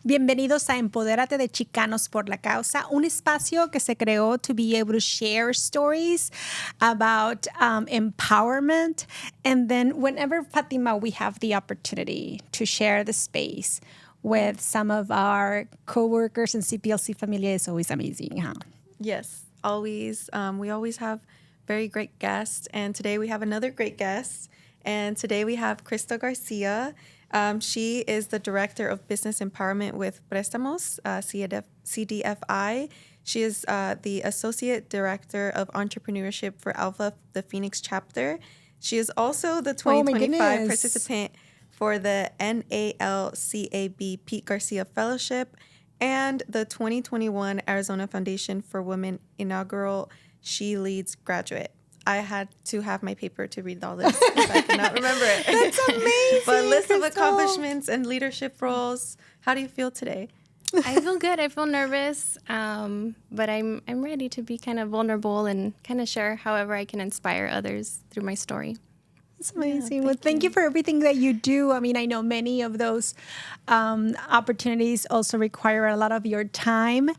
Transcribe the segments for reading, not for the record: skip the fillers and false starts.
Bienvenidos a Empodérate de Chicanos por la Causa, un espacio que se creó to be able to share stories about empowerment. And then whenever, Fatima, we have the opportunity to share the space with some of our coworkers in CPLC Familia, is always amazing, huh? Yes, always. We always have very great guests. And today we have another great guest. And today we have Krystal Garcia. She is the Director of Business Empowerment with Prestamos, CDFI. She is the Associate Director of Entrepreneurship for ALPFA, the Phoenix chapter. She is also the 2025 participant for the NALCAB Pete Garcia Fellowship and the 2021 Arizona Foundation for Women inaugural She Leads graduate. I had to have my paper to read all this because I cannot remember it. That's amazing. But list of accomplishments and leadership roles. How do you feel today? I feel good. I feel nervous, but I'm ready to be kind of vulnerable and kind of share however I can inspire others through my story. It's amazing. Well, thank you for everything that you do. I mean, I know many of those opportunities also require a lot of your time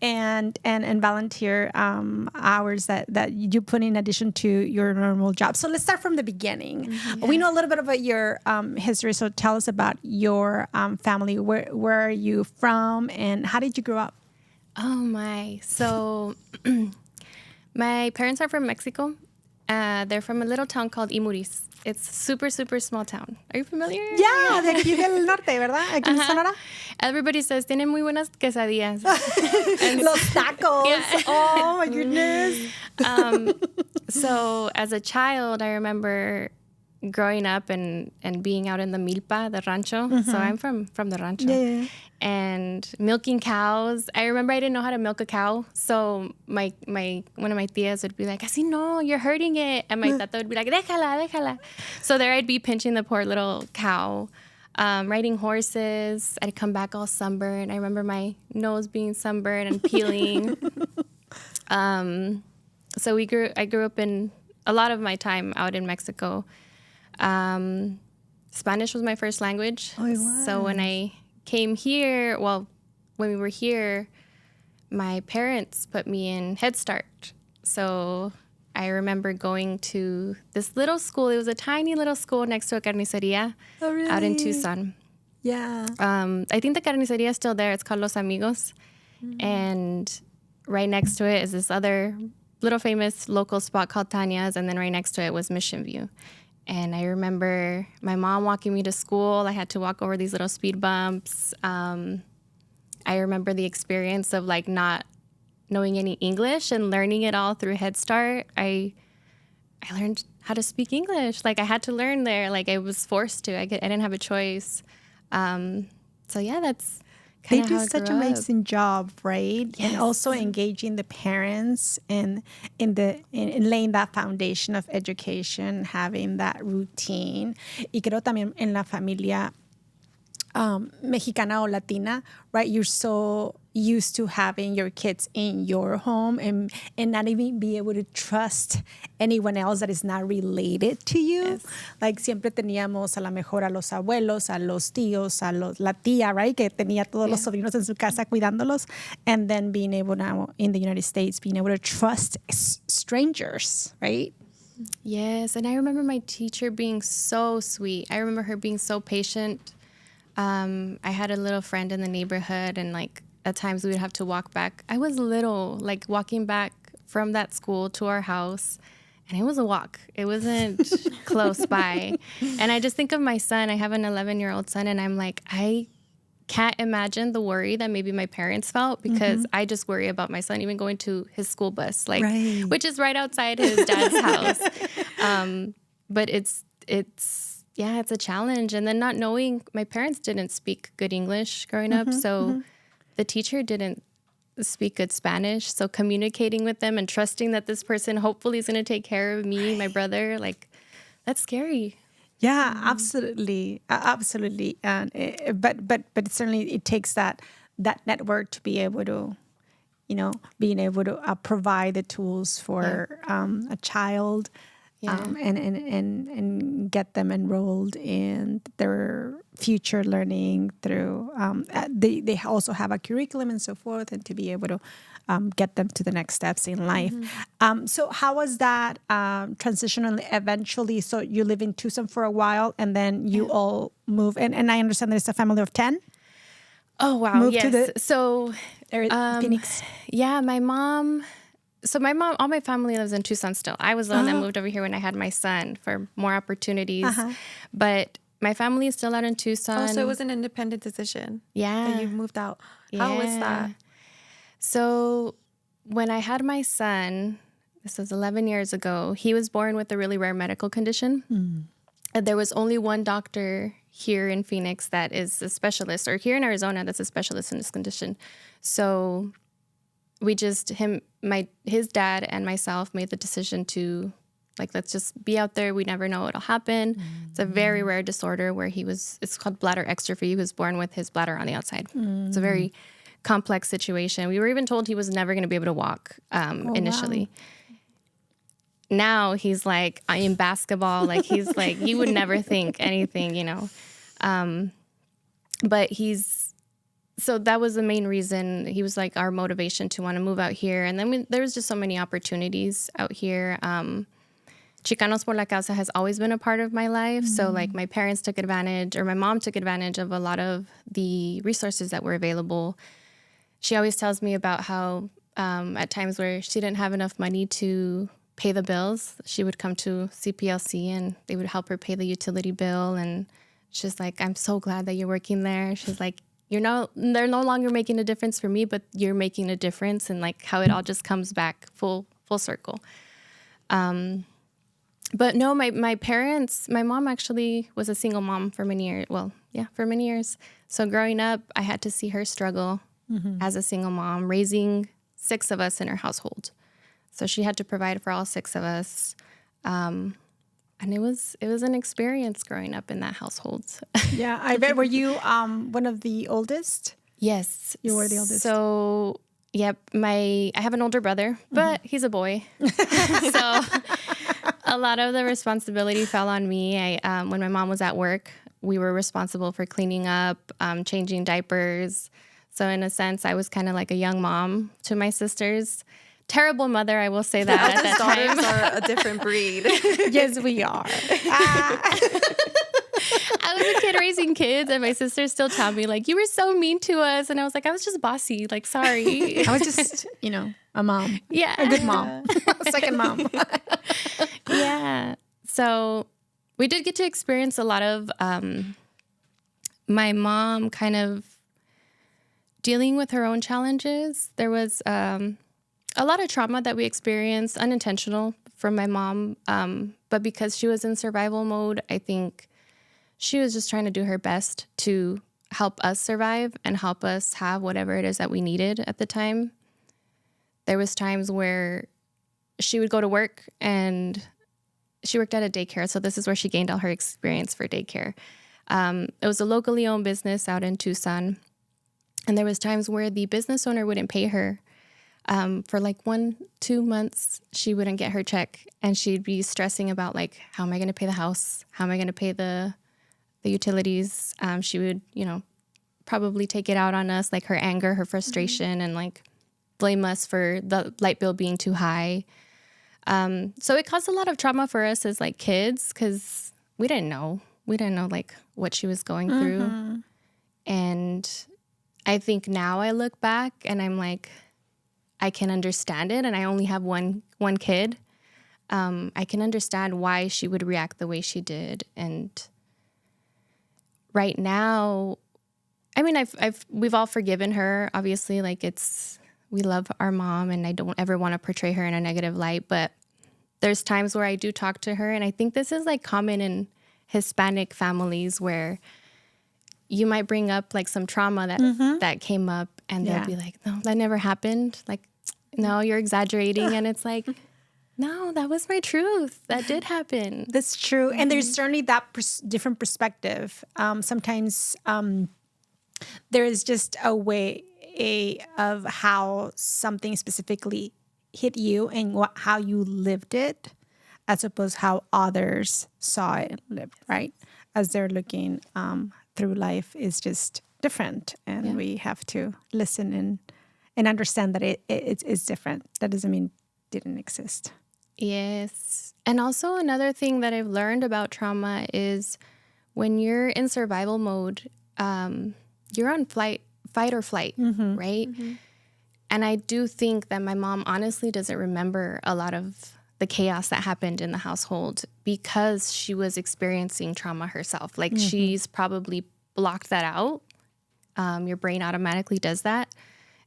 and volunteer hours that you put in addition to your normal job. So let's start from the beginning. Mm-hmm. We know a little bit about your history. So tell us about your family. Where are you from and how did you grow up? Oh, my. So my parents are from Mexico. They're from a little town called Imuris. It's a super, super small town. Are you familiar? Yeah, de aquí del norte, ¿verdad? Aquí en Sonora. Everybody says, tienen muy buenas quesadillas. Los tacos. Yeah. Oh, my goodness. So as a child, I remember growing up and being out in the milpa, the rancho. Mm-hmm. So I'm from the rancho. Yeah. And milking cows. I remember I didn't know how to milk a cow. So one of my tias would be like, así no, you're hurting it. And my tata would be like, déjala. So there I'd be pinching the poor little cow, riding horses. I'd come back all sunburned. I remember my nose being sunburned and peeling. So I grew up in a lot of my time out in Mexico. Spanish was my first language. Oh, wow. So when I came here, when we were here, my parents put me in Head Start. So I remember going to this little school. It was a tiny little school next to a carniceria out in Tucson. Yeah. I think the carniceria is still there. It's called Los Amigos. Mm-hmm. And right next to it is this other little famous local spot called Tanya's. And then right next to it was Mission View. And I remember my mom walking me to school. I had to walk over these little speed bumps. I remember the experience of like not knowing any English and learning it all through Head Start. I learned how to speak English. Like I had to learn there. Like I was forced to. I didn't have a choice. So yeah, that's they do such an amazing job, right? Yes. And also engaging the parents in laying that foundation of education, having that routine. Y creo también en la familia mexicana o latina, right? You're so used to having your kids in your home and not even be able to trust anyone else that is not related to you. Yes. Like siempre teníamos a lo mejor a los abuelos, a los tíos, la tía, right? Que tenía todos los sobrinos en su casa cuidándolos. And then being able now in the United States, being able to trust strangers, right? Yes, and I remember my teacher being so sweet. I remember her being so patient. I had a little friend in the neighborhood, and like at times we would have to walk back. I was little, like walking back from that school to our house, and it was a walk. It wasn't close by. And I just think of my son. I have an 11-year-old son, and I'm like, I can't imagine the worry that maybe my parents felt because I just worry about my son even going to his school bus, like which is right outside his dad's house. But it's a challenge. And then not knowing, my parents didn't speak good English growing up, so the teacher didn't speak good Spanish. So communicating with them and trusting that this person hopefully is going to take care of me, my brother, like that's scary. Yeah, absolutely. Absolutely. And but certainly it takes that network to be able to, being able to provide the tools for a child and get them enrolled in their future learning through. They also have a curriculum and so forth, and to be able to get them to the next steps in life. So how was that transition eventually? So you live in Tucson for a while, and then you all move. And I understand there's a family of 10. Oh, wow. Moved yes. to the So Phoenix. Yeah, my mom, all my family lives in Tucson still. I was the one that moved over here when I had my son for more opportunities. But my family is still out in Tucson. Oh, so it was an independent decision. Yeah. That you moved out. How was that? So when I had my son, this was 11 years ago, he was born with a really rare medical condition. And there was only one doctor here in Phoenix that is a specialist, or here in Arizona that's a specialist in this condition. So we just, his dad and myself made the decision to, like, let's just be out there. We never know what'll happen. It's a very rare disorder where it's called bladder exstrophy. He was born with his bladder on the outside. It's a very complex situation. We were even told he was never going to be able to walk initially. Wow. Now he's like in basketball, like he's like, you would never think anything, you know. But so that was the main reason. He was like our motivation to want to move out here. And then there was just so many opportunities out here. Chicanos por la Causa has always been a part of my life. So like my parents took advantage, or my mom took advantage of a lot of the resources that were available. She always tells me about how at times where she didn't have enough money to pay the bills, she would come to CPLC and they would help her pay the utility bill. And she's like, I'm so glad that you're working there. She's like, they're no longer making a difference for me, but you're making a difference, and like how it all just comes back full circle. But no, my parents, my mom actually was a single mom for many years. Well, yeah, for many years. So growing up, I had to see her struggle as a single mom, raising 6 of us in her household. So she had to provide for all 6 of us. And it was an experience growing up in that household. Yeah, I bet. Were you one of the oldest? Yes. You were the oldest. So, yep, I have an older brother, but he's a boy. So a lot of the responsibility fell on me. When my mom was at work, we were responsible for cleaning up, changing diapers. So in a sense, I was kind of like a young mom to my sisters. Terrible mother, I will say that. At that daughters time. are a different breed. Yes, we are. I was a kid raising kids, and my sisters still tell me, like, you were so mean to us. And I was like, I was just bossy. Like, sorry. I was just, a mom. Yeah. A good mom. Second mom. Yeah. So we did get to experience a lot of my mom kind of dealing with her own challenges. There was a lot of trauma that we experienced, unintentional, from my mom. But because she was in survival mode, I think she was just trying to do her best to help us survive and help us have whatever it is that we needed at the time. There was times where she would go to work, and she worked at a daycare. So this is where she gained all her experience for daycare. It was a locally owned business out in Tucson. And there was times where the business owner wouldn't pay her. For like 1-2 months, she wouldn't get her check, and she'd be stressing about, like, how am I going to pay the house? How am I going to pay the utilities? She would, probably take it out on us, like her anger, her frustration, and like blame us for the light bill being too high. So it caused a lot of trauma for us as like kids, because we didn't know like what she was going through. And I think now I look back and I'm like, I can understand it. And I only have one kid. I can understand why she would react the way she did. And right now, I mean, we've all forgiven her. Obviously, like we love our mom, and I don't ever want to portray her in a negative light. But there's times where I do talk to her, and I think this is like common in Hispanic families, where you might bring up like some trauma that came up, and they'll be like, "No, that never happened." Like, "No, you're exaggerating," and it's like, no, that was my truth. That did happen. That's true. And there's certainly that different perspective. Sometimes there is just a way of how something specifically hit you and how you lived it. as opposed how others saw it lived, right? As they're looking through life is just different, and we have to listen and understand that it's different. That doesn't mean it didn't exist. Yes. And also another thing that I've learned about trauma is when you're in survival mode, you're on fight or flight, right? Mm-hmm. And I do think that my mom honestly doesn't remember a lot of the chaos that happened in the household because she was experiencing trauma herself. Like she's probably blocked that out. Your brain automatically does that.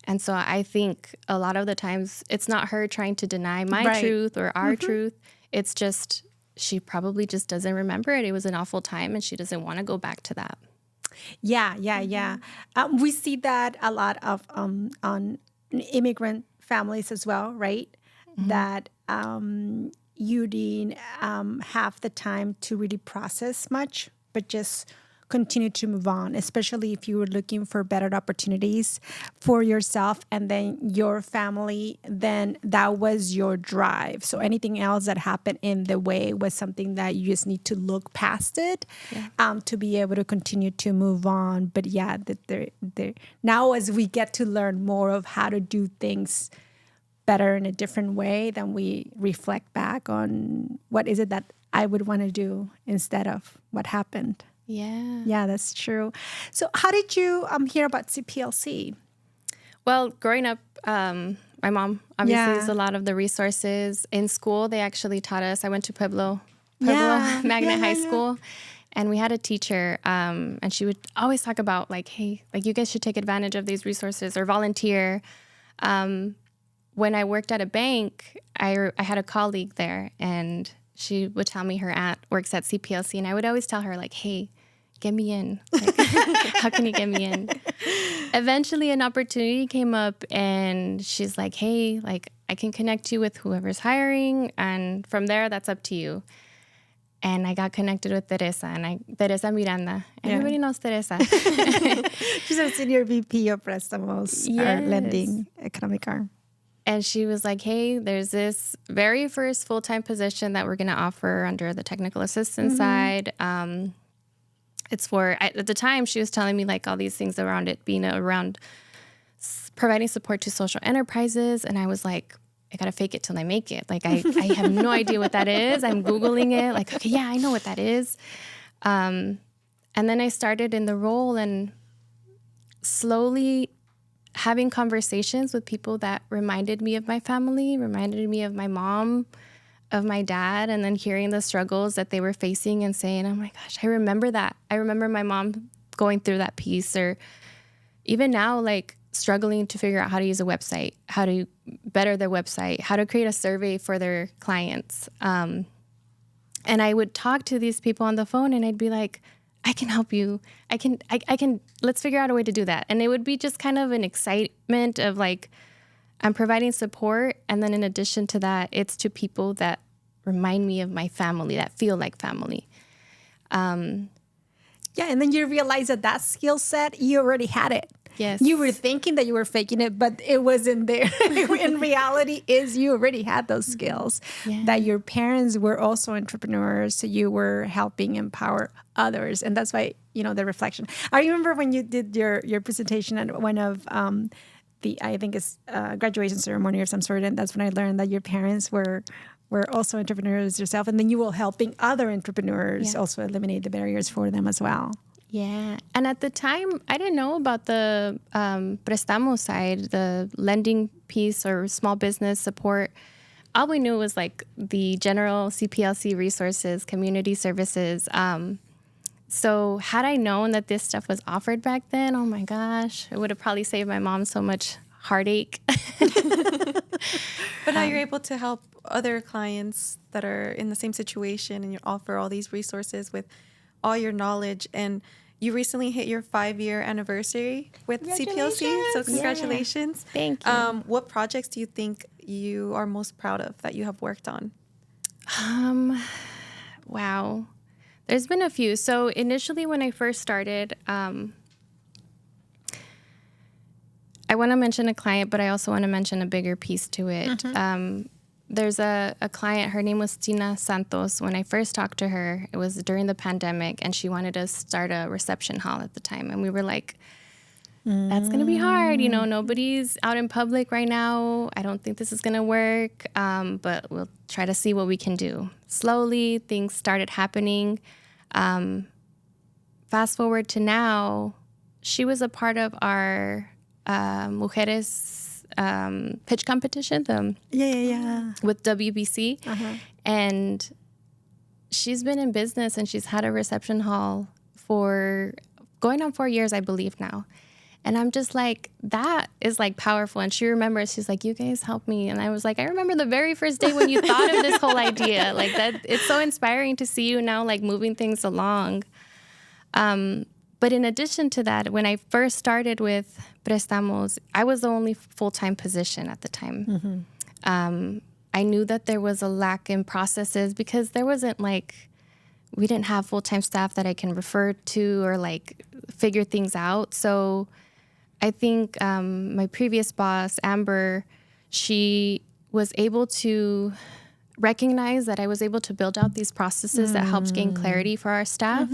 And so I think a lot of the times it's not her trying to deny my truth or our truth. It's just she probably just doesn't remember it. It was an awful time and she doesn't want to go back to that. Yeah. We see that a lot of on immigrant families as well, right? That you didn't have the time to really process much, but just continue to move on, especially if you were looking for better opportunities for yourself and then your family, then that was your drive. So anything else that happened in the way was something that you just need to look past it to be able to continue to move on. But yeah, now as we get to learn more of how to do things better in a different way, then we reflect back on what is it that I would want to do instead of what happened. Yeah, that's true. So how did you hear about CPLC? Well, growing up, my mom obviously used a lot of the resources. In school, they actually taught us. I went to Pueblo Magnet High School, and we had a teacher, and she would always talk about like, hey, like you guys should take advantage of these resources or volunteer. When I worked at a bank, I had a colleague there, and she would tell me her aunt works at CPLC, and I would always tell her like, hey, get me in. Like, how can you get me in? Eventually an opportunity came up and she's like, hey, like I can connect you with whoever's hiring. And from there, that's up to you. And I got connected with Teresa Teresa Miranda. Everybody knows Teresa. She's a senior VP of Prestamos, our lending economic arm. And she was like, hey, there's this very first full-time position that we're going to offer under the technical assistance side. It's for, at the time, she was telling me like all these things around it being around providing support to social enterprises. And I was like, I got to fake it till I make it. Like, I have no idea what that is. I'm Googling it. Like, okay, yeah, I know what that is. And then I started in the role and slowly having conversations with people that reminded me of my family, reminded me of my mom, of my dad, and then hearing the struggles that they were facing and saying, oh my gosh, I remember that. I remember my mom going through that piece, or even now, like struggling to figure out how to use a website, how to better their website, how to create a survey for their clients. And I would talk to these people on the phone and I'd be like, I can help you. I can, let's figure out a way to do that. And it would be just kind of an excitement of like, I'm providing support. And then in addition to that, it's to people that remind me of my family, that feel like family. And then you realize that skill set, you already had it. Yes. You were thinking that you were faking it, but it wasn't there. In reality, you already had those skills. That your parents were also entrepreneurs, so you were helping empower others. And that's why, the reflection. I remember when you did your presentation at one of I think it's graduation ceremony or some sort, and that's when I learned that your parents were also entrepreneurs yourself, and then you were helping other entrepreneurs also eliminate the barriers for them as well. Yeah. And at the time, I didn't know about the Prestamos side, the lending piece or small business support. All we knew was like the general CPLC resources, community services. So had I known that this stuff was offered back then, oh my gosh, it would have probably saved my mom so much heartache. But now you're able to help other clients that are in the same situation, and you offer all these resources with all your knowledge. And you recently hit your 5-year anniversary with CPLC. So congratulations. Thank you. What projects do you think you are most proud of that you have worked on? Wow. There's been a few. So initially when I first started, I want to mention a client, but I also want to mention a bigger piece to it. there's a client, her name was Tina Santos. When I first talked to her, it was during the pandemic, and she wanted to start a reception hall at the time. And we were like, that's going to be hard. You know, nobody's out in public right now. I don't think this is going to work, but we'll try to see what we can do. Slowly, things started happening. Fast forward to now, she was a part of our Mujeres pitch competition with WBC. And she's been in business, and she's had a reception hall for going on 4 years, I believe now. And I'm just like, that is like powerful. And she remembers, she's like, you guys helped me. And I was like, I remember the very first day when you thought of this whole idea. Like that, it's so inspiring to see you now, like moving things along. But in addition to that, when I first started with Prestamos, I was the only full-time position at the time. I knew that there was a lack in processes because there wasn't like, we didn't have full-time staff that I can refer to or like figure things out. So I think my previous boss, Amber, she was able to recognize that I was able to build out these processes that helped gain clarity for our staff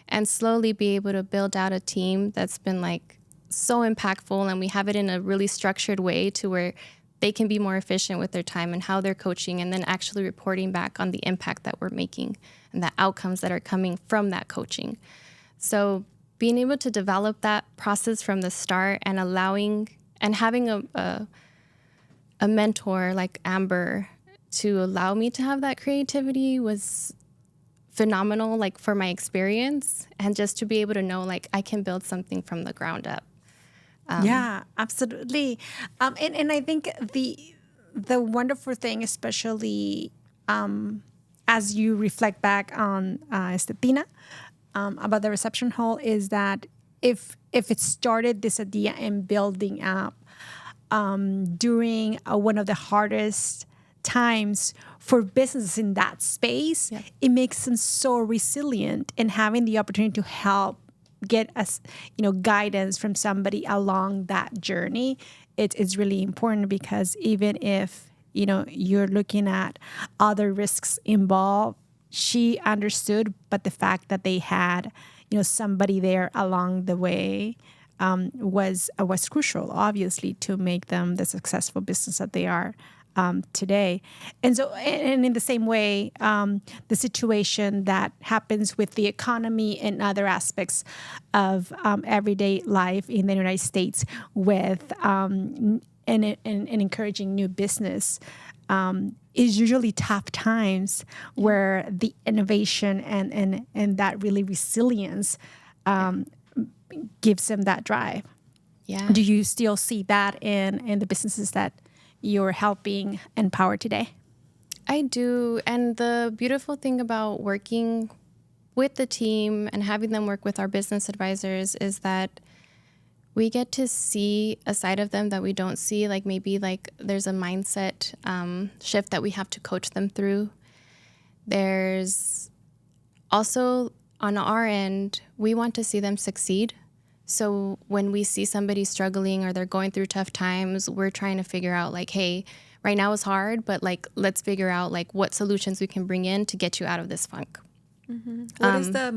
and slowly be able to build out a team that's been like so impactful. And we have it in a really structured way to where they can be more efficient with their time and how they're coaching, and then actually reporting back on the impact that we're making and the outcomes that are coming from that coaching. So being able to develop that process from the start and allowing and having a mentor like Amber to allow me to have that creativity was phenomenal, like for my experience, and just to be able to know like I can build something from the ground up. Yeah, absolutely. And I think the wonderful thing, especially as you reflect back on Tina, about the reception hall, is that if it started this idea and building up during one of the hardest times for businesses in that space, it makes them so resilient, and having the opportunity to help get us, guidance from somebody along that journey, it's really important, because even if, you're looking at other risks involved, she understood, but the fact that they had, somebody there along the way was crucial, obviously, to make them the successful business that they are today. And so, and in the same way, the situation that happens with the economy and other aspects of everyday life in the United States with and encouraging new business is usually tough times where the innovation and that really resilience gives them that drive. Yeah. Do you still see that in the businesses that you're helping empower today? I do. And the beautiful thing about working with the team and having them work with our business advisors is that we get to see a side of them that we don't see. Like maybe like there's a mindset shift that we have to coach them through. There's also on our end, we want to see them succeed. So when we see somebody struggling or they're going through tough times, we're trying to figure out like, hey, right now is hard, but like, let's figure out like what solutions we can bring in to get you out of this funk. What is the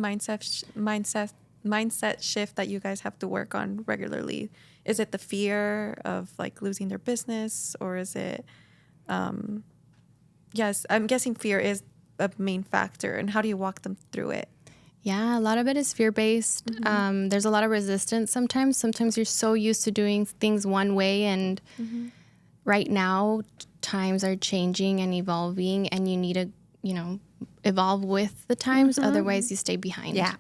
mindset shift that you guys have to work on regularly? Is it the fear of like losing their business, or is it, yes, I'm guessing fear is a main factor, and how do you walk them through it? Yeah, a lot of it is fear-based. There's a lot of resistance sometimes. Sometimes you're so used to doing things one way, and right now times are changing and evolving, and you need to, evolve with the times. Otherwise, you stay behind. Yeah.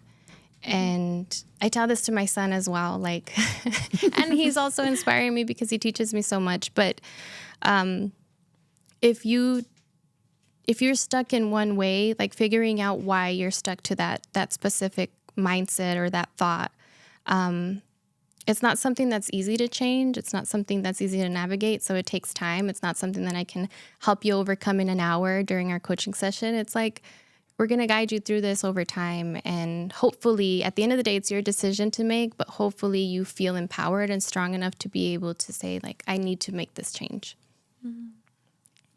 And I tell this to my son as well, like, and he's also inspiring me because he teaches me so much. But if you're stuck in one way, like figuring out why you're stuck to that specific mindset or that thought, it's not something that's easy to change. It's not something that's easy to navigate. So it takes time. It's not something that I can help you overcome in an hour during our coaching session. It's like, we're going to guide you through this over time. And hopefully at the end of the day, it's your decision to make, but hopefully you feel empowered and strong enough to be able to say like, I need to make this change.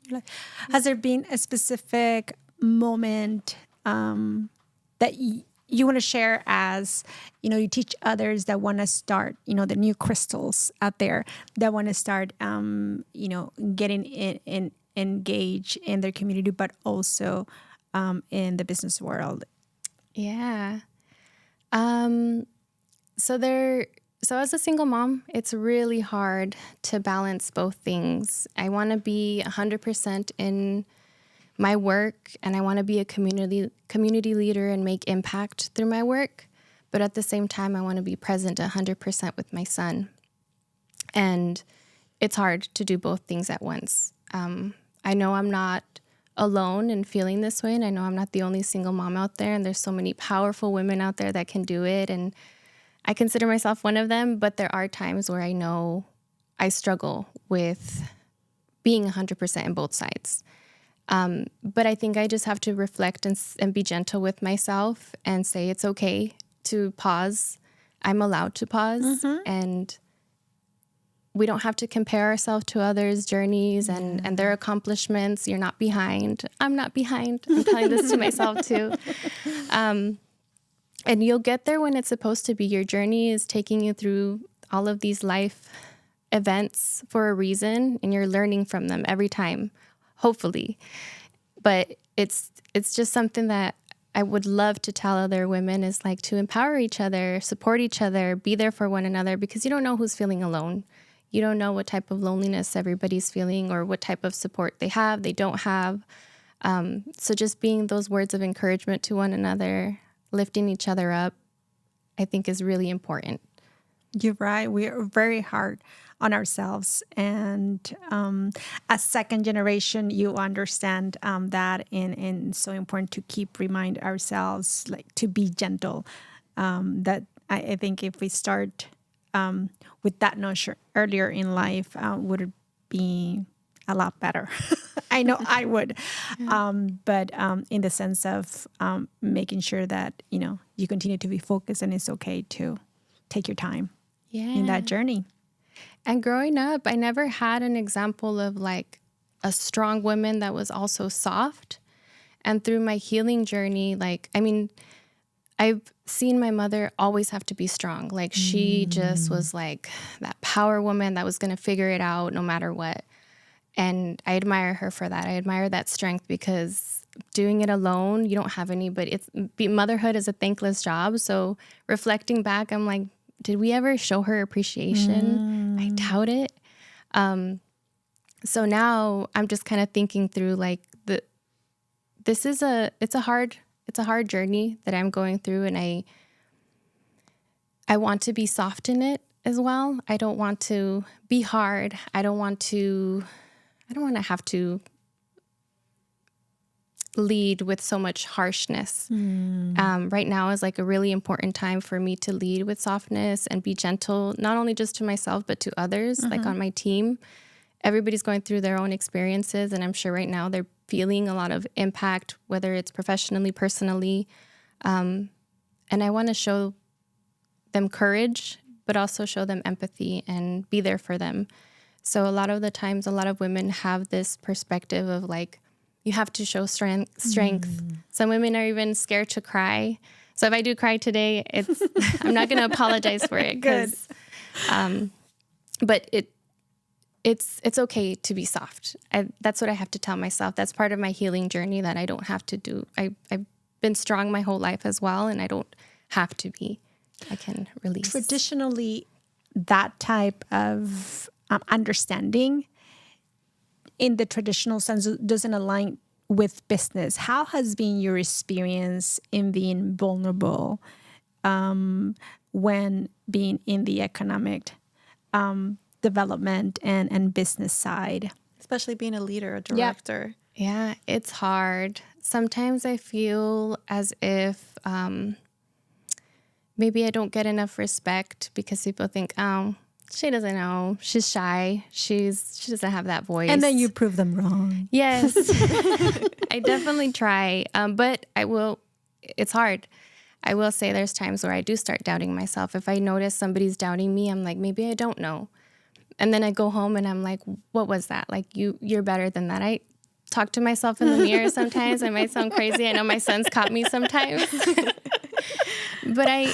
your life. Has there been a specific moment that you want to share as, you teach others that want to start, the new Krystals out there that want to start, getting engaged in their community, but also in the business world? Yeah. So as a single mom, it's really hard to balance both things. I want to be 100% in my work, and I want to be a community leader and make impact through my work. But at the same time, I want to be present 100% with my son. And it's hard to do both things at once. I know I'm not alone in feeling this way, and I know I'm not the only single mom out there, and there's so many powerful women out there that can do it, and I consider myself one of them, but there are times where I know I struggle with being 100% in both sides. But I think I just have to reflect and be gentle with myself and say it's okay to pause. I'm allowed to pause, and we don't have to compare ourselves to others' journeys and their accomplishments. You're not behind. I'm not behind. I'm telling this to myself too. And you'll get there when it's supposed to be. Your journey is taking you through all of these life events for a reason, and you're learning from them every time, hopefully. But it's just something that I would love to tell other women is like to empower each other, support each other, be there for one another, because you don't know who's feeling alone. You don't know what type of loneliness everybody's feeling or what type of support they have, they don't have. So just being those words of encouragement to one another, lifting each other up, I think is really important. You're right. We are very hard on ourselves. And as second generation, you understand that. And so important to keep remind ourselves, like, to be gentle. That I think if we start with that notion earlier in life, would it be a lot better? I know I would. But in the sense of making sure that, you continue to be focused, and it's okay to take your time in that journey. And growing up, I never had an example of like a strong woman that was also soft. And through my healing journey, I've seen my mother always have to be strong. Like she just was like that power woman that was going to figure it out no matter what. And I admire her for that. I admire that strength, because doing it alone, you don't have anybody. Motherhood is a thankless job. So reflecting back, I'm like, did we ever show her appreciation? I doubt it. So now I'm just kind of thinking through like it's a hard journey that I'm going through, and I want to be soft in it as well. I don't want to be hard. I don't want to have to lead with so much harshness. Right now is like a really important time for me to lead with softness and be gentle, not only just to myself, but to others, like on my team. Everybody's going through their own experiences, and I'm sure right now they're feeling a lot of impact, whether it's professionally, personally. And I want to show them courage, but also show them empathy and be there for them. So a lot of the times, a lot of women have this perspective of like, you have to show strength. Some women are even scared to cry. So if I do cry today, I'm not going to apologize for it. Good. But it's okay to be soft. That's what I have to tell myself. That's part of my healing journey that I don't have to do. I've been strong my whole life as well, and I don't have to be. I can release. Traditionally, that type of understanding in the traditional sense doesn't align with business. How has been your experience in being vulnerable when being in the economic development and business side? Especially being a leader, a director. Yeah, it's hard. Sometimes I feel as if maybe I don't get enough respect because people think, oh, she doesn't know. She's shy. She doesn't have that voice. And then you prove them wrong. Yes. I definitely try. But it's hard. I will say there's times where I do start doubting myself. If I notice somebody's doubting me, I'm like, maybe I don't know. And then I go home and I'm like, what was that? Like, you're better than that. talk to myself in the mirror sometimes. I might sound crazy. I know my son's caught me sometimes. But I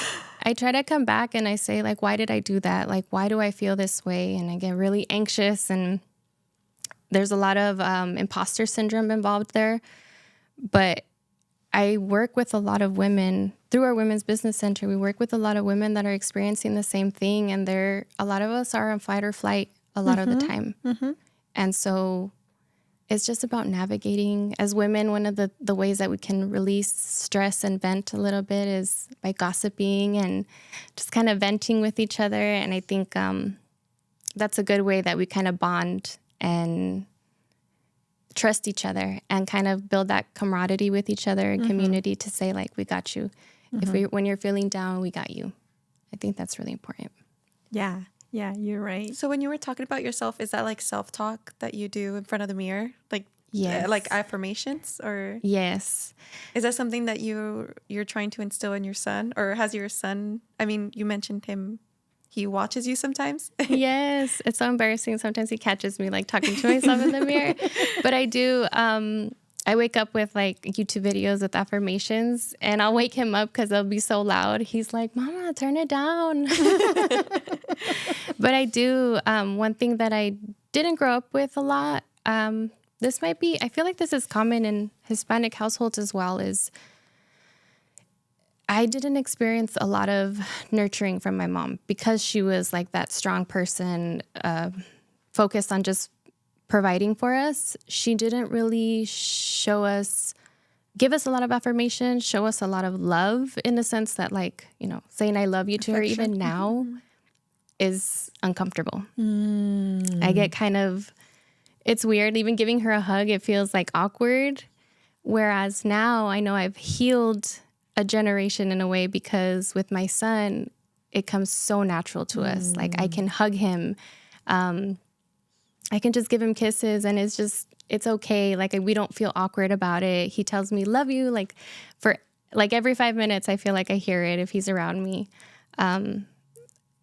try to come back and I say, like, why did I do that? Like, why do I feel this way? And I get really anxious, and there's a lot of imposter syndrome involved there. But I work with a lot of women through our Women's Business Center. We work with a lot of women that are experiencing the same thing. And a lot of us are on fight or flight a lot of the time. And so it's just about navigating. As women, one of the ways that we can release stress and vent a little bit is by gossiping and just kind of venting with each other. And I think that's a good way that we kind of bond and trust each other and kind of build that camaraderie with each other and community to say, like, we got you. When you're feeling down, we got you. I think that's really important. Yeah. Yeah, you're right. So when you were talking about yourself, is that like self-talk that you do in front of the mirror? Like, yes. Like affirmations, or? Yes. Is that something that you're trying to instill in your son, or has your son, I mean, you mentioned him, he watches you sometimes? Yes. It's so embarrassing. Sometimes he catches me like talking to myself in the mirror, but I do, I wake up with like YouTube videos with affirmations, and I'll wake him up because they'll be so loud. He's like, Mama, turn it down. But I do, one thing that I didn't grow up with a lot, this might be, I feel like this is common in Hispanic households as well, is I didn't experience a lot of nurturing from my mom because she was like that strong person, focused on just providing for us. She didn't really give us a lot of affirmation, show us a lot of love, in the sense that, like, you know, saying I love you to her even now is uncomfortable. I get kind of, it's weird. Even giving her a hug, it feels like awkward. Whereas now I know I've healed a generation in a way, because with my son, it comes so natural to us. Like, I can hug him. I can just give him kisses, and it's okay. Like, we don't feel awkward about it. He tells me, love you. Like, for like every 5 minutes, I feel like I hear it if he's around me.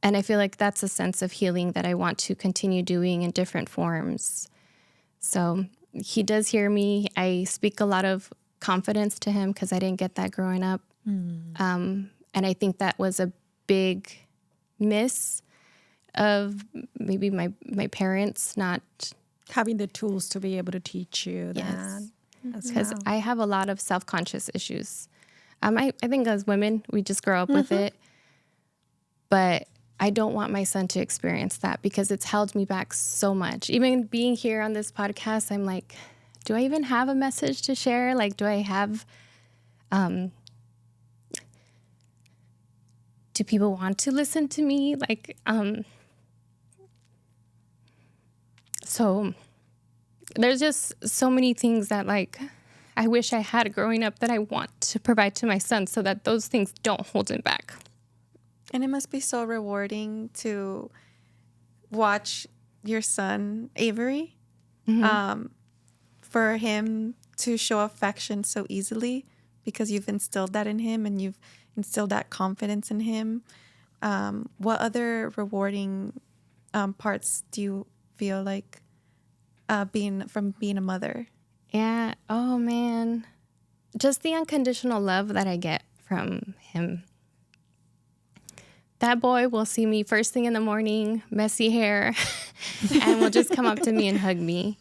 And I feel like that's a sense of healing that I want to continue doing in different forms. So he does hear me. I speak a lot of confidence to him because I didn't get that growing up. And I think that was a big miss of maybe my parents not having the tools to be able to teach you that. Yes. Because I have a lot of self-conscious issues. I think as women, we just grow up with it. But I don't want my son to experience that, because it's held me back so much. Even being here on this podcast, I'm like, do I even have a message to share? Like, do I have, do people want to listen to me? Like, so there's just so many things that, like, I wish I had growing up that I want to provide to my son so that those things don't hold him back. And it must be so rewarding to watch your son, Avery, for him to show affection so easily, because you've instilled that in him and you've instilled that confidence in him. What other rewarding parts do you feel like being a mother? Yeah. Oh, man. Just the unconditional love that I get from him. That boy will see me first thing in the morning, messy hair, and will just come up to me and hug me.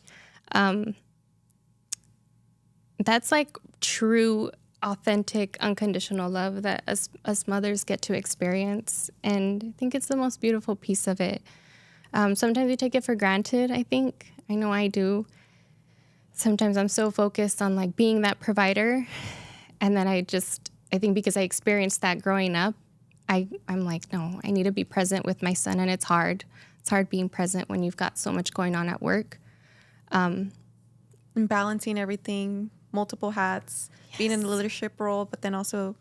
That's like true, authentic, unconditional love that us mothers get to experience. And I think it's the most beautiful piece of it. Sometimes we take it for granted, I think. I know I do. Sometimes I'm so focused on like being that provider. And then I think because I experienced that growing up, I'm like, no, I need to be present with my son. And it's hard. It's hard being present when you've got so much going on at work. And balancing everything, multiple hats, being in a leadership role, but then also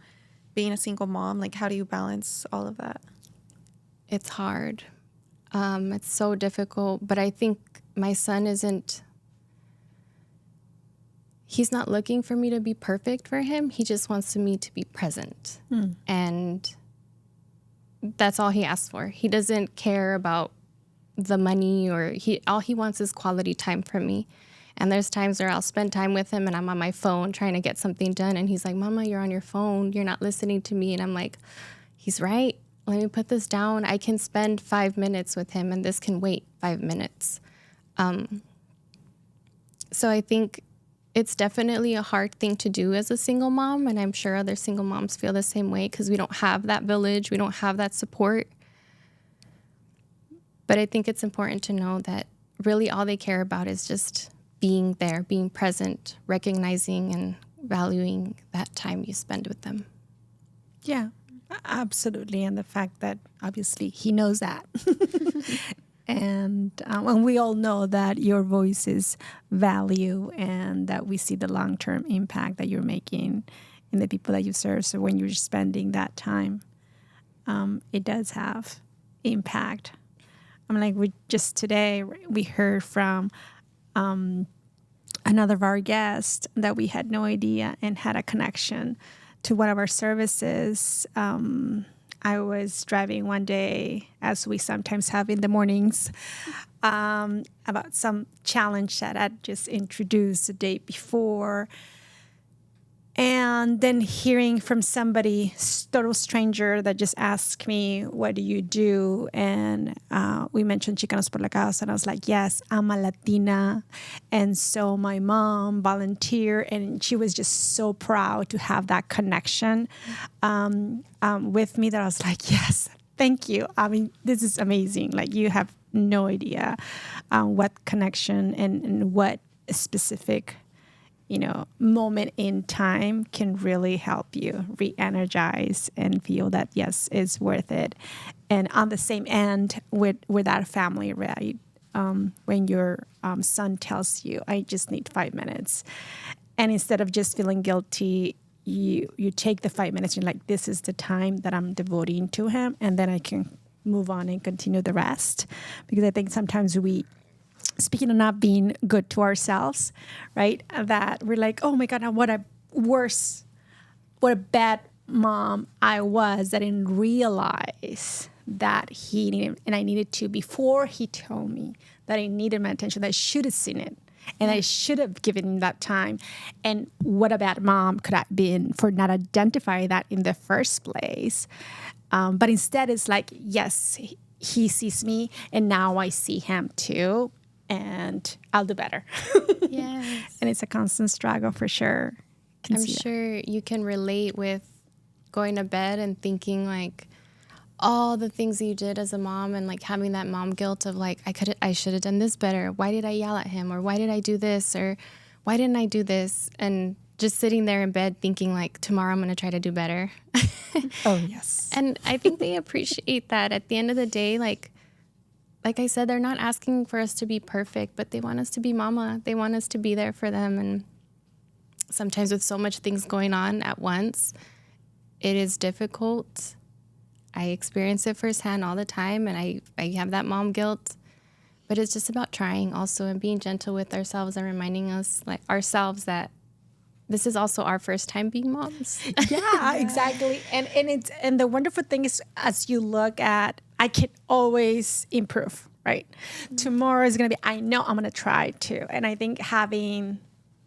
being a single mom. Like, how do you balance all of that? It's hard. It's so difficult. But I think my son he's not looking for me to be perfect for him. He just wants me to be present. And that's all he asks for. He doesn't care about the money, or all he wants is quality time from me. And there's times where I'll spend time with him and I'm on my phone trying to get something done. And he's like, Mama, you're on your phone. You're not listening to me. And I'm like, he's right. Let me put this down. I can spend 5 minutes with him and this can wait 5 minutes. So I think it's definitely a hard thing to do as a single mom. And I'm sure other single moms feel the same way because we don't have that village. We don't have that support. But I think it's important to know that really all they care about is just being there, being present, recognizing and valuing that time you spend with them. Yeah, absolutely. And the fact that obviously he knows that. And we all know that your voice is value and that we see the long-term impact that you're making in the people that you serve. So when you're spending that time, it does have impact. Today we heard from another of our guests that we had no idea and had a connection to one of our services. I was driving one day, as we sometimes have in the mornings, about some challenge that I'd just introduced the day before. And then hearing from somebody, total stranger, that just asked me, what do you do? And we mentioned Chicanos por la Causa, and I was like, yes, I'm a Latina. And so my mom volunteered, and she was just so proud to have that connection with me that I was like, yes, thank you. I mean, this is amazing. Like, you have no idea what connection and what specific moment in time can really help you re-energize and feel that, yes, it's worth it. And on the same end with that family, right? When your son tells you, I just need 5 minutes. And instead of just feeling guilty, you take the 5 minutes, you're like, this is the time that I'm devoting to him. And then I can move on and continue the rest. Because I think sometimes speaking of not being good to ourselves, right? That we're like, oh my God, what a bad mom I was, that I didn't realize that he needed, and I needed to, before he told me that I needed my attention, that I should have seen it. And I should have given him that time. And what a bad mom could I have been for not identifying that in the first place. But instead it's like, yes, he sees me and now I see him too. And I'll do better. Yes. And it's a constant struggle for sure. I'm sure you can relate with going to bed and thinking like all the things that you did as a mom and like having that mom guilt of like, I should have done this better. Why did I yell at him? Or why did I do this? Or why didn't I do this? And just sitting there in bed thinking like, tomorrow I'm going to try to do better. Oh, yes. And I think they appreciate that. At the end of the day, like I said, they're not asking for us to be perfect, but they want us to be mama. They want us to be there for them. And sometimes with so much things going on at once, it is difficult. I experience it firsthand all the time, and I have that mom guilt. But it's just about trying also and being gentle with ourselves and reminding us, like ourselves, that this is also our first time being moms. Yeah, exactly. And the wonderful thing is, as you look at, I can always improve, right? Mm-hmm. Tomorrow is going to be, I know I'm going to try to. And I think having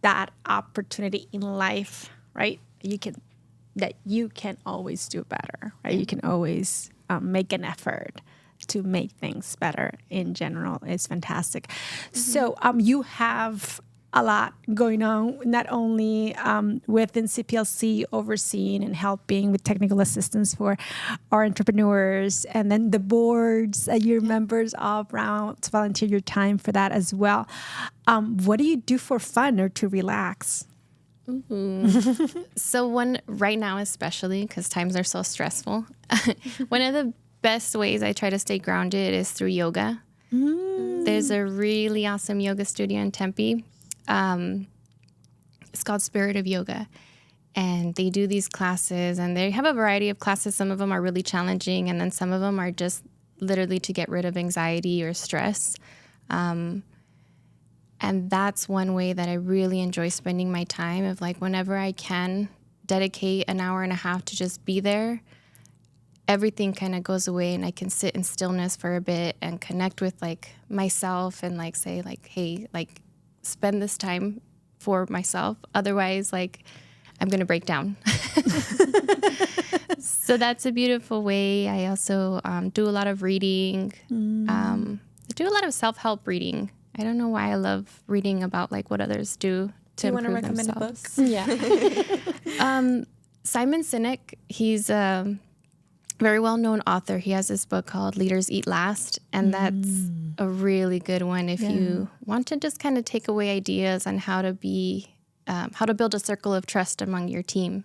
that opportunity in life, right? You can always do better, right? You can always make an effort to make things better in general. Is fantastic. Mm-hmm. So you have a lot going on, not only within CPLC, overseeing and helping with technical assistance for our entrepreneurs, and then the boards that you're members of, around to volunteer your time for that as well. What do you do for fun or to relax? So right now, especially because times are so stressful, one of the best ways I try to stay grounded is through yoga. There's a really awesome yoga studio in Tempe. It's called Spirit of Yoga, and they do these classes, and they have a variety of classes. Some of them are really challenging, and then some of them are just literally to get rid of anxiety or stress. And that's one way that I really enjoy spending my time, of like whenever I can dedicate an hour and a half to just be there, everything kind of goes away and I can sit in stillness for a bit and connect with like myself and like say like, hey, like spend this time for myself. Otherwise, like, I'm going to break down. So that's a beautiful way. I also do a lot of reading. I do a lot of self-help reading. I don't know why I love reading about like what others do to improve themselves. Do you want to recommend a book? Yeah. Simon Sinek, he's a very well-known author. He has this book called Leaders Eat Last, and that's a really good one if you want to just kind of take away ideas on how to build a circle of trust among your team.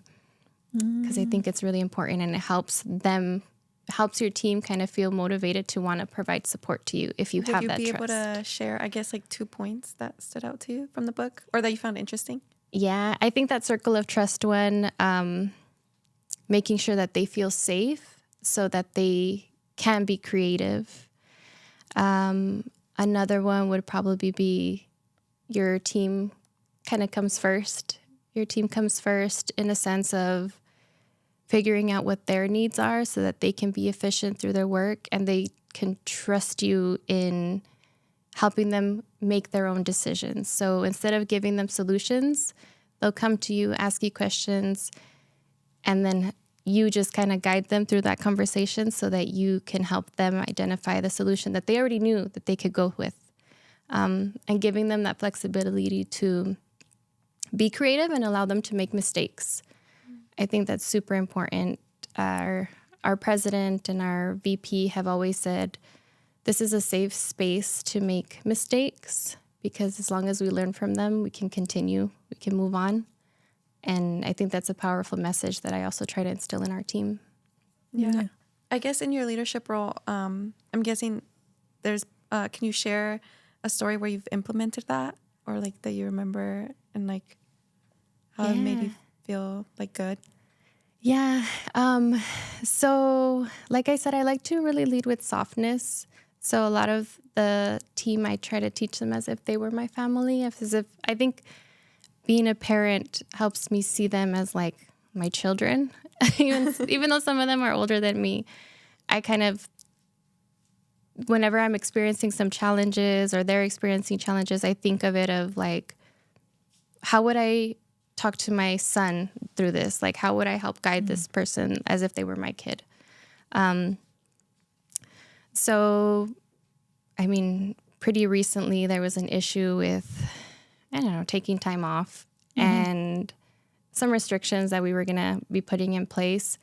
Because I think it's really important, and it helps your team kind of feel motivated to want to provide support to you if you have that trust. Would you be able to share, I guess, like 2 points that stood out to you from the book or that you found interesting? Yeah, I think that circle of trust one, making sure that they feel safe so that they can be creative. Another one would probably be your team kind of comes first. Your team comes first in a sense of figuring out what their needs are so that they can be efficient through their work and they can trust you in helping them make their own decisions. So instead of giving them solutions, they'll come to you, ask you questions, and then you just kind of guide them through that conversation so that you can help them identify the solution that they already knew that they could go with. And giving them that flexibility to be creative and allow them to make mistakes. I think that's super important. Our president and our VP have always said, this is a safe space to make mistakes because as long as we learn from them, we can continue, we can move on. And I think that's a powerful message that I also try to instill in our team. Yeah. I guess in your leadership role, I'm guessing there's, can you share a story where you've implemented that or like that you remember and like how it made you feel like good? Yeah. So like I said, I like to really lead with softness. So a lot of the team, I try to teach them as if they were my family, as if I think being a parent helps me see them as like my children. even though some of them are older than me, I kind of, whenever I'm experiencing some challenges or they're experiencing challenges, I think of it of like, how would I talk to my son through this? Like, how would I help guide this person as if they were my kid? So, I mean, pretty recently there was an issue with, I don't know, taking time off and some restrictions that we were going to be putting in place.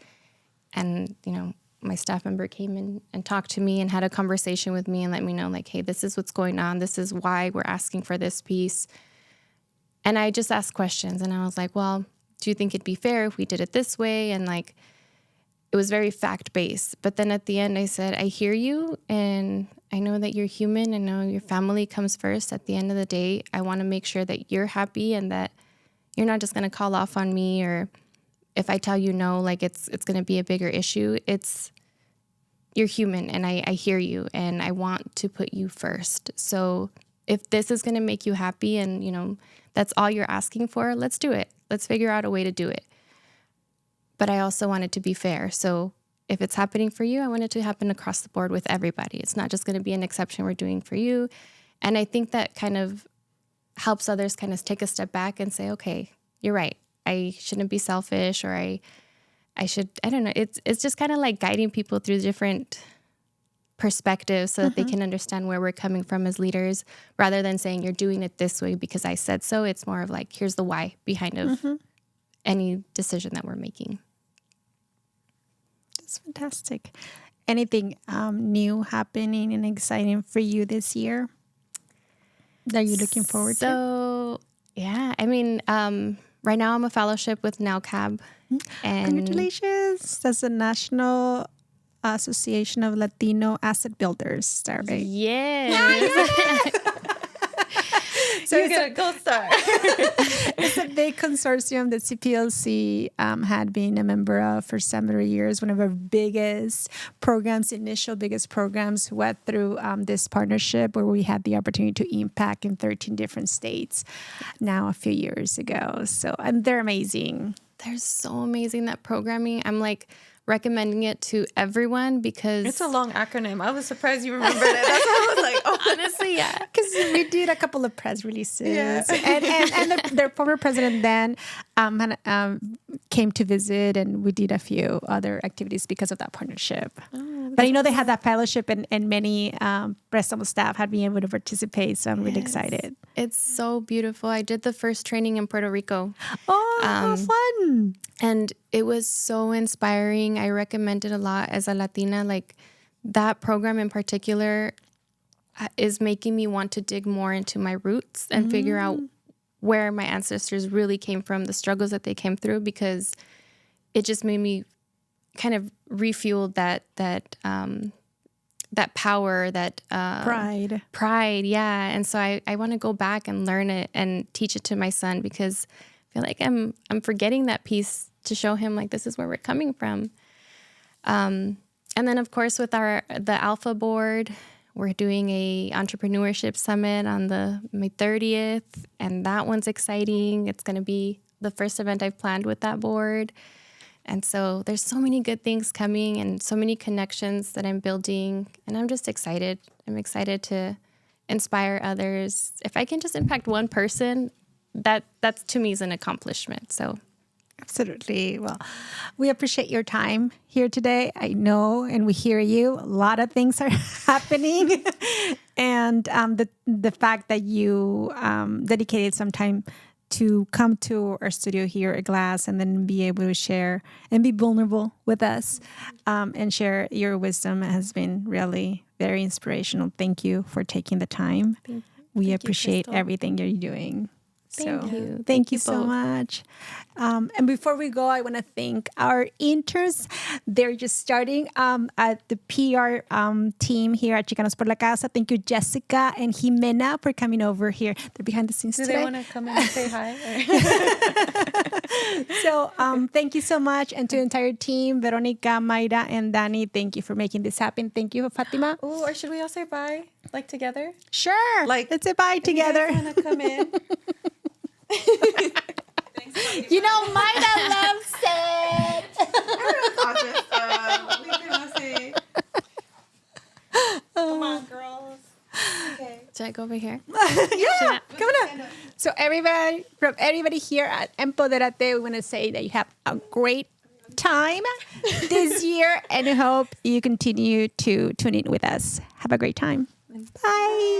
And, you know, my staff member came in and talked to me and had a conversation with me and let me know, like, hey, this is what's going on. This is why we're asking for this piece. And I just asked questions and I was like, well, do you think it'd be fair if we did it this way? And like, it was very fact-based. But then at the end I said, I hear you and I know that you're human. I know your family comes first. At the end of the day, I want to make sure that you're happy and that you're not just going to call off on me, or if I tell you no, like it's going to be a bigger issue. You're human and I hear you and I want to put you first. So if this is going to make you happy and, you know, that's all you're asking for, let's do it. Let's figure out a way to do it. But I also want it to be fair. So if it's happening for you, I want it to happen across the board with everybody. It's not just going to be an exception we're doing for you. And I think that kind of helps others kind of take a step back and say, okay, you're right. I shouldn't be selfish, or I should, I don't know. It's just kind of like guiding people through different perspectives so that they can understand where we're coming from as leaders, rather than saying you're doing it this way because I said so. It's more of like, here's the why behind of any decision that we're making. That's fantastic. Anything new happening and exciting for you this year that you're looking forward to? So, yeah, I mean, right now I'm a fellowship with NowCab. And congratulations. That's the National Association of Latino Asset Builders. Is that right? Yes. So you're going to go start. It's a big consortium that CPLC had been a member of for several years. One of our biggest programs, biggest programs, went through this partnership where we had the opportunity to impact in 13 different states now a few years ago. So, and they're amazing. They're so amazing, that programming. I'm like, recommending it to everyone because It's a long acronym. I was surprised you remembered it. That's why I was like, oh. honestly, yeah. Because we did a couple of press releases, Yeah. and their former president then came to visit, and we did a few other activities because of that partnership. But I know they had that fellowship, and many Prestamos staff had been able to participate, so I'm really excited. It's so beautiful. I did the first training in Puerto Rico. Oh, how fun! And it was so inspiring. I recommend it a lot as a Latina. Like that program in particular is making me want to dig more into my roots and figure out where my ancestors really came from, the struggles that they came through, because it just made me kind of refueled that power, that pride. Yeah. And so I want to go back and learn it and teach it to my son, because I feel like I'm forgetting that piece to show him like, this is where we're coming from. And then of course with the ALPFA board, we're doing a entrepreneurship summit on May 30th, and that one's exciting. It's going to be the first event I've planned with that board. And so there's so many good things coming and so many connections that I'm building, and I'm just excited. I'm excited to inspire others. If I can just impact one person, that's to me is an accomplishment. So absolutely. Well, we appreciate your time here today. I know, and we hear you. A lot of things are happening. And the fact that you dedicated some time to come to our studio here at Glass and then be able to share and be vulnerable with us and share your wisdom has been really very inspirational. Thank you for taking the time. We appreciate everything you're doing. Thank you so much. And before we go, I want to thank our interns. They're just starting at the PR team here at Chicanos por la Casa. Thank you, Jessica and Jimena, for coming over here. They're behind the scenes today. Do they want to come in and say hi? So thank you so much. And to the entire team, Veronica, Mayra, and Danny, thank you for making this happen. Thank you, Fatima. Oh, or should we all say bye, like together? Sure. Like, let's say bye together. You guys want to come in? You know, Mayra loves it. Come on, girls. Okay. should I go over here? Yeah, come on. So from everybody here at Empoderate, we want to say that you have a great time this year, and I hope you continue to tune in with us. Have a great time. Bye.